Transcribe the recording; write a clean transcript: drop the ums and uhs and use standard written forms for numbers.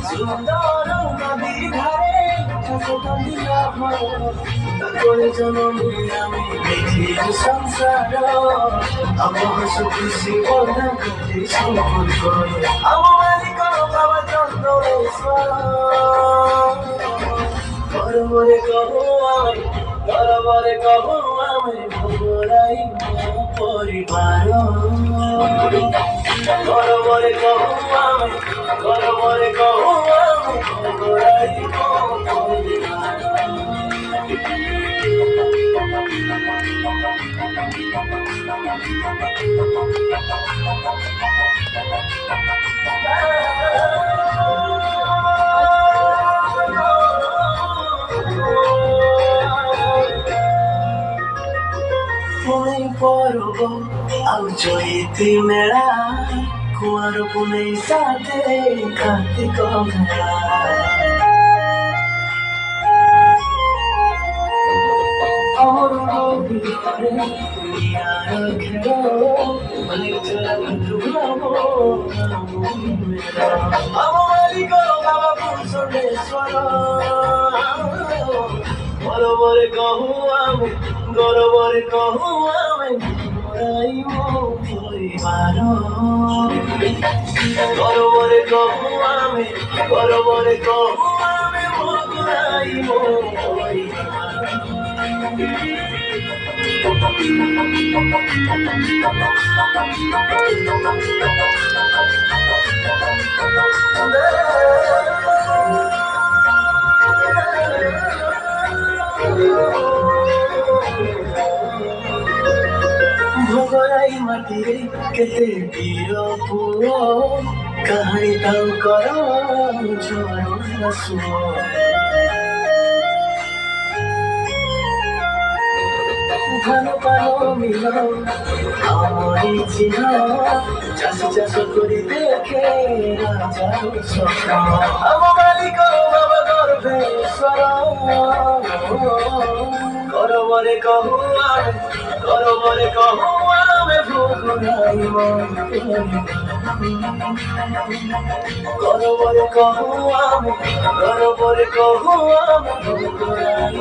সুন্দর নদীর ধারে কান্দিয়া করে জনমে আমি দেখির সংসার আমার খুশি বন্ধা করতে সম্পর্ক আমার মালিক বাবা চন্দ্রেশ্বর গরবরে কহু আমি গরবরে কহু আমি ভোরাই পরিবার গরবরে কহু আমি গরবরে কহু আমি ভোরাই পরিবার ପୁଣି ପରବ ଆଉ ଚଇତି ମେଳା କୁଆଁର ପୁନେଇ ସାଥେ କାର୍ତ୍ତିକ ମେଳା ଅମର ଭିତରେ ଦୁନିଆର ଖେଳ ଆମ ମାଲିକ ବାବା ଭୂଷଣେଶ୍ୱର ଗରବରେ କହୁ ଆମେ ଗରବରେ କହୁ ଆମେ ଭରାଇ ମୋ ପରିବାର ଗରବରେ କହୁ ଆମେ ଗରବରେ କହୁ ଆମେ ଭରାଇ ମୋ ପରିବାର ଭୋଗରାଇ ମାଟିରେ କେତେ ବୀର ପୁଅ କାହାଣୀ ତାଙ୍କର ଝରଣା ସୁଅ ଧାନ ପାନ ମିଲ ଆମରି ଚିହ୍ନ ଚାଷ ଚାଷ କରି ଦେଖେ ରାଜାର ସ୍ୱପ୍ନ ଆମ ମାଲିକ ବାବା ଗର୍ଭେଶ୍ୱର ଗରବରେ କହୁ ଆମେ ଗରବରେ କହୁ ଆମେ ଭୋଗରାଇ ଗରବରେ କହୁ ଆମେ ଗରବରେ କହୁ ଆମେ ଭୋଗରାଇ